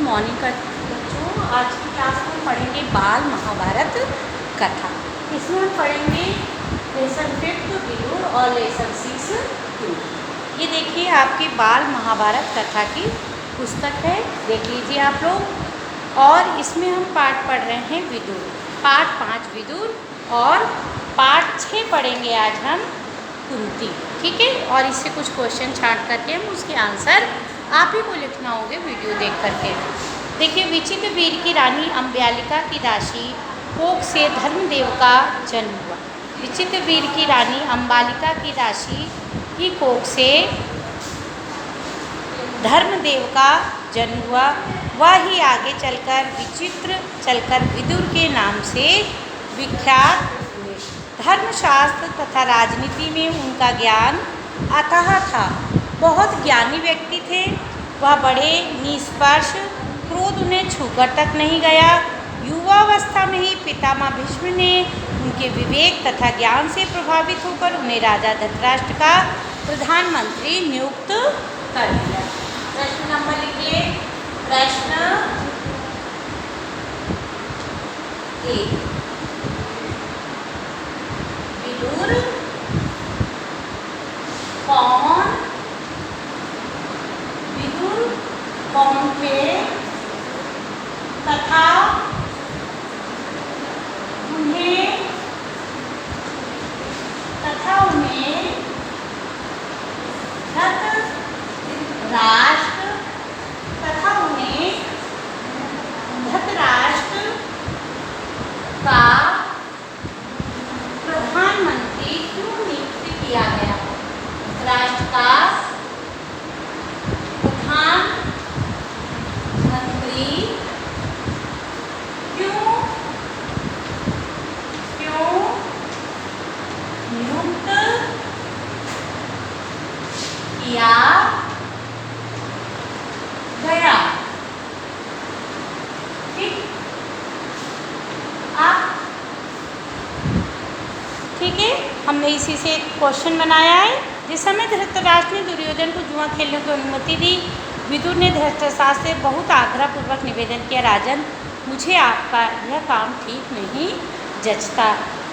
Morning का बच्चों। आज की क्लास में पढ़ेंगे बाल महाभारत कथा। इसमें हम पढ़ेंगे लेसन 5 विदुर और लेसन 6 कुंती। ये देखिए आपकी बाल महाभारत कथा की पुस्तक है, देख लीजिए आप लोग। और इसमें हम पाठ पढ़ रहे हैं विदुर, पाठ 5 विदुर और पाठ 6 पढ़ेंगे आज हम कुंती, ठीक है। और इससे कुछ क्वेश्चन छांट करके हम उसके आंसर आप ही को लिखना होगा वीडियो देख करके। देखिए, विचित्र वीर की रानी अम्ब्यालिका की दासी कोख से धर्मदेव का जन्म हुआ। विचित्र वीर की रानी अम्बालिका की दासी की कोख से धर्मदेव का जन्म हुआ। वह ही आगे चलकर विदुर के नाम से विख्यात हुए। धर्मशास्त्र तथा राजनीति में उनका ज्ञान अथाह था। बहुत ज्ञानी व्यक्ति थे। वह बड़े निष्पक्ष, क्रोध उन्हें छूकर तक नहीं गया। युवावस्था में ही पितामह भीष्म ने उनके विवेक तथा ज्ञान से प्रभावित होकर उन्हें राजा धृतराष्ट्र का प्रधानमंत्री नियुक्त कर दिया। प्रश्न नंबर लिखिए। प्रश्न 1, विदुर कौन थे तथा उन्हें धृतराष्ट्र का प्रधानमंत्री क्यों नियुक्त किया गया? धृतराष्ट्र का प्रधानमंत्री क्यों नियुक्त किया गया? ठीक है, हमने इसी से एक क्वेश्चन बनाया है। जिस समय धृतराष्ट्र ने दुर्योधन को जुआ खेलने की अनुमति दी, विदुर ने धृतराष्ट्र से बहुत आग्रहपूर्वक निवेदन किया, राजन, मुझे आपका यह काम ठीक नहीं जचता।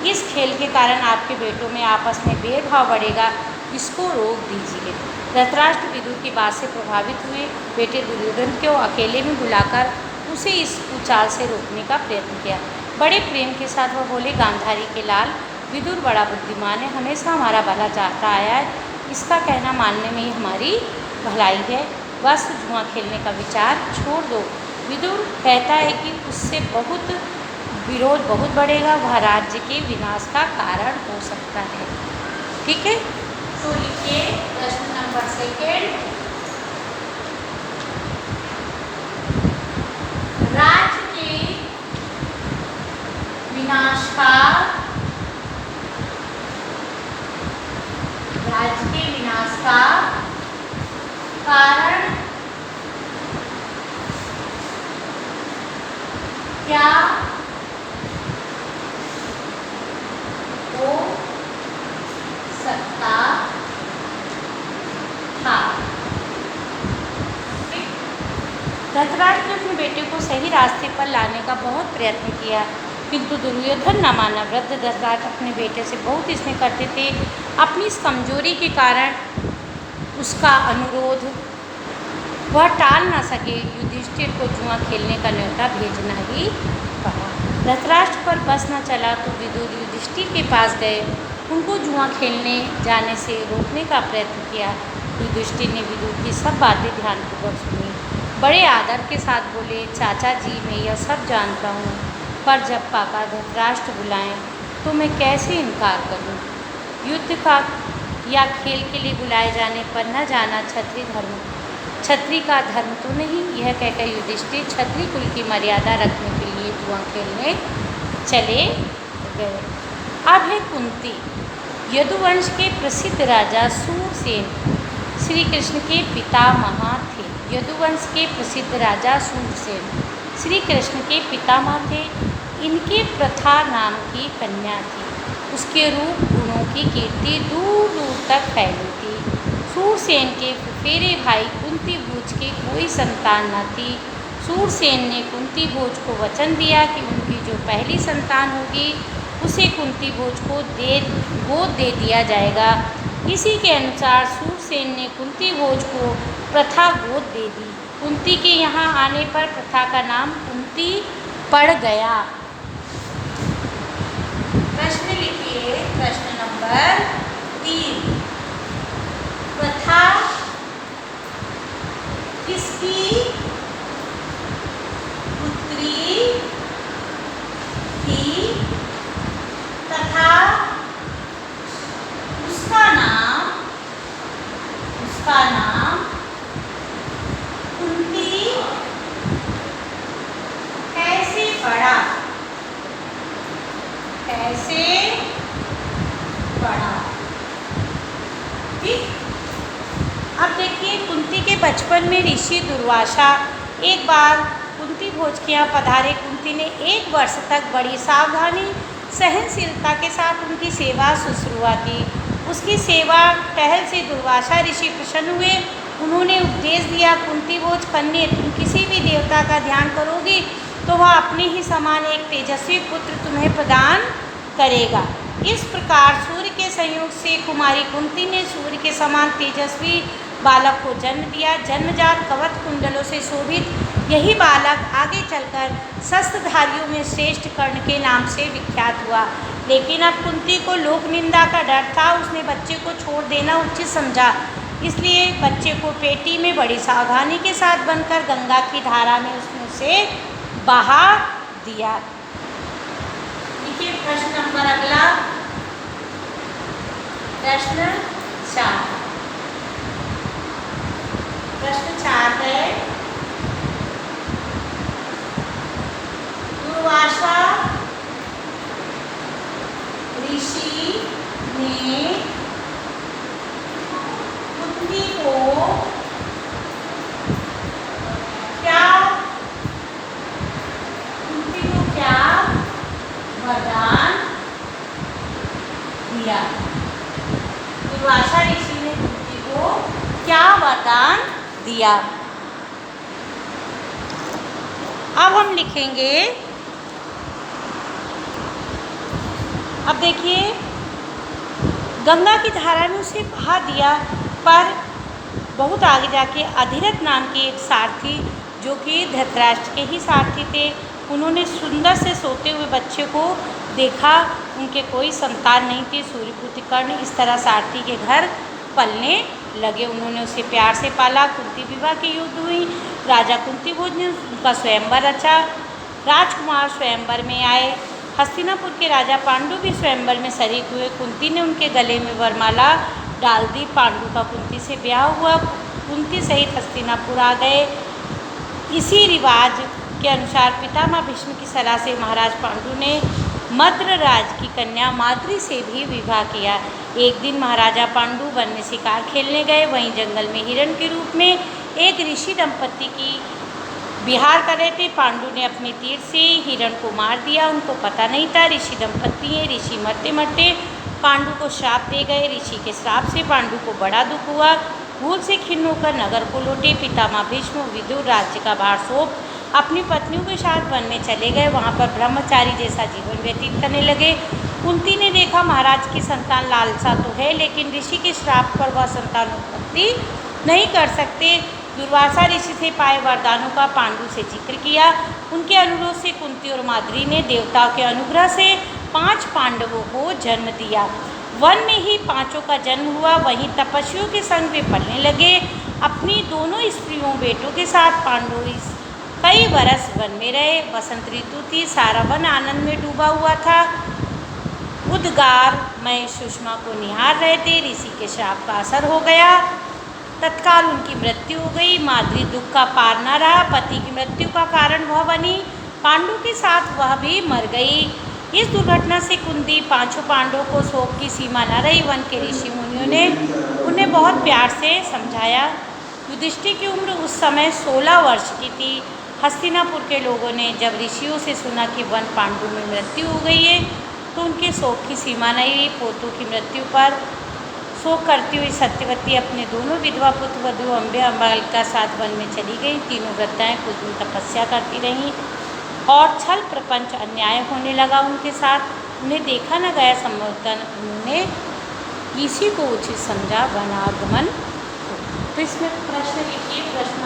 इस खेल के कारण आपके बेटों में आपस में भेदभाव बढ़ेगा, इसको रोक दीजिए। धृतराष्ट्र विदुर की बात से प्रभावित हुए। बेटे दुर्योधन को अकेले में बुलाकर उसे इस कुचाल से रोकने का प्रयत्न किया। बड़े प्रेम के साथ वह बोले, गांधारी के लाल, विदुर बड़ा बुद्धिमान है, हमेशा हमारा भला चाहता आया है, इसका कहना मानने में ही हमारी भलाई है। बस जुआ खेलने का विचार छोड़ दो। विदुर कहता है कि उससे विरोध बहुत बढ़ेगा, वह राज्य के विनाश का कारण हो सकता है। ठीक है, तो लिखिए प्रश्न नंबर 2, राज्य के विनाश का कारण क्या हो सकता था? धृतराष्ट्र ने अपने बेटे को सही रास्ते पर लाने का बहुत प्रयत्न किया, किंतु दुर्योधन न माना। वृद्ध धृतराष्ट्र अपने बेटे से बहुत स्नेह करते थे। अपनी इस कमजोरी के कारण उसका अनुरोध वह टाल न सके। युधिष्ठिर को जुआ खेलने का न्योता भेजना ही पड़ा। धृतराष्ट्र पर बस न चला तो विदुर युधिष्ठिर के पास गए, उनको जुआ खेलने जाने से रोकने का प्रयत्न किया। युधिष्ठिर ने विदुर की सब बातें ध्यानपूर्वक सुनी। बड़े आदर के साथ बोले, चाचा जी, मैं यह सब जानता हूँ, पर जब पापा धृतराष्ट्र बुलाएं तो मैं कैसे इनकार करूँ? युद्ध का या खेल के लिए बुलाए जाने पर न जाना क्षत्रिय का धर्म तो नहीं। यह कहकर युधिष्ठिर क्षत्रिय कुल की मर्यादा रखने के लिए जुआ खेलने चले गए। अब है कुंती। यदुवंश के प्रसिद्ध राजा सूरसेन श्री कृष्ण के पितामह थे। यदुवंश के प्रसिद्ध राजा सूरसेन श्री कृष्ण के पितामह थे। इनके प्रथा नाम की कन्या थी। उसके रूप गुणों की कीर्ति दूर दूर तक फैली थी। सूरसेन के फुफेरे भाई कुंती भूज की कोई संतान न थी। सूरसेन ने कुंती भोज को वचन दिया कि उनकी जो पहली संतान होगी उसे कुंती भोज को गोद दे दिया जाएगा। इसी के अनुसार सूरसेन ने कुंती भोज को प्रथा गोद दे दी। कुंती के यहाँ आने पर प्रथा का नाम कुंती पड़ गया। प्रश्न लिखिए, प्रश्न नंबर 3। प्रथा किसकी पुत्री थी तथा उसका नाम कुंती कैसे पड़ा? ठीक। अब देखिए, कुंती के बचपन में ऋषि दुर्वासा एक बार कुंती भोज के यहाँ पधारे। कुंती ने 1 वर्ष तक बड़ी सावधानी सहनशीलता के साथ उनकी सेवा शुश्रूषा की। उसकी सेवा टहल से दुर्वासा ऋषि प्रसन्न हुए। उन्होंने उपदेश दिया, कुंती भोज कन्या, तुम किसी भी देवता का ध्यान करोगी तो वह अपने ही समान एक तेजस्वी पुत्र तुम्हें प्रदान करेगा। इस प्रकार सूर्य के संयोग से कुमारी कुंती ने सूर्य के समान तेजस्वी बालक को जन्म दिया। जन्मजात कवच कुंडलों से शोभित यही बालक आगे चलकर शस्त्रधारियों में श्रेष्ठ कर्ण के नाम से विख्यात हुआ। लेकिन अब कुंती को लोक निंदा का डर था। उसने बच्चे को छोड़ देना उचित समझा, इसलिए बच्चे को पेटी में बड़ी सावधानी के साथ बनकर गंगा की धारा में उसने उसे बहा दिया। देखिए प्रश्न नंबर अगला, प्रश्न 4। प्रश्न 4 है, दुर्वासा ऋषि ने कुंती को क्या वरदान दिया? दुर्वासा ऋषि ने कुंती को क्या वरदान दिया? अब हम लिखेंगे, अब देखिए, गंगा की धारा में उसे बहा दिया। पर बहुत आगे जाके अधिरथ नाम की एक सारथी, जो कि धृतराष्ट्र के ही सारथी थे, उन्होंने सुंदर से सोते हुए बच्चे को देखा। उनके कोई संतान नहीं थी। सूर्यपुत्र कर्ण इस तरह सारथी के घर पलने लगे। उन्होंने उसे प्यार से पाला। कुंती विवाह की युद्ध हुई। राजा कुंती भोज ने उनका स्वयंवर रचा। राजकुमार स्वयंवर में आए। हस्तिनापुर के राजा पांडु भी स्वयंवर में शरीक हुए। कुंती ने उनके गले में वरमाला डाल दी। पांडु का कुंती से ब्याह हुआ। कुंती सहित हस्तिनापुर आ गए। इसी रिवाज के अनुसार पितामह भीष्म की सलाह से महाराज पांडु ने मद्र राज की कन्या माद्री से भी विवाह किया। एक दिन महाराजा पांडु वन में शिकार खेलने गए। वहीं जंगल में हिरण के रूप में एक ऋषि दंपत्ति की विहार कर रहे थे। पांडु ने अपने तीर से हिरण को मार दिया। उनको पता नहीं था ऋषि दंपत्ति हैं। ऋषि मरते मरते पांडु को श्राप दे गए। ऋषि के श्राप से पांडु को बड़ा दुख हुआ। भूल से खिन्न होकर नगर को लौटे। पितामह भीष्म विदुर राज्य का भार सौंप अपनी पत्नियों के साथ वन में चले गए। वहाँ पर ब्रह्मचारी जैसा जीवन व्यतीत करने लगे। कुंती ने देखा महाराज की संतान लालसा तो है, लेकिन ऋषि के श्राप पर वह संतान उत्पत्ति नहीं कर सकते। दुर्वासा ऋषि से पाए वरदानों का पांडु से जिक्र किया। उनके अनुरोध से कुंती और माद्री ने देवताओं के अनुग्रह से 5 पांडवों को जन्म दिया। वन में ही 5 का जन्म हुआ। वहीं तपस्वियों के संग वे पलने लगे। अपनी दोनों स्त्रियों बेटों के साथ पांडु कई बरस वन में रहे। बसंत ऋतु थी। सारा वन आनंद में डूबा हुआ था। उद्गार में सुषमा को निहार रहे थे। ऋषि के श्राप का असर हो गया। तत्काल उनकी मृत्यु हो गई। माद्री दुख का पार न रहा। पति की मृत्यु का कारण वह बनी। पांडु के साथ वह भी मर गई। इस दुर्घटना से कुंती 5 पांडवों को शोक की सीमा न रही। वन के ऋषि मुनियों ने उन्हें बहुत प्यार से समझाया। युधिष्ठिर की उम्र उस समय 16 वर्ष की थी। हस्तिनापुर के लोगों ने जब ऋषियों से सुना कि वन पांडु में मृत्यु हो गई है तो उनके शोक की सीमा नहीं रही। पोतों की मृत्यु पर शोक करती हुई सत्यवती अपने दोनों विधवा पुत्र वधु अम्बे अम्बाल का साथ वन में चली गई। तीनों वृद्धाएं कुछ दिन तपस्या करती रहीं और छल प्रपंच अन्याय होने लगा उनके साथ। उन्हें देखा न गया, संभवतः उन्होंने इसी को उचित समझा वनागमन। तो इसमें प्रश्न लिखिए, प्रश्न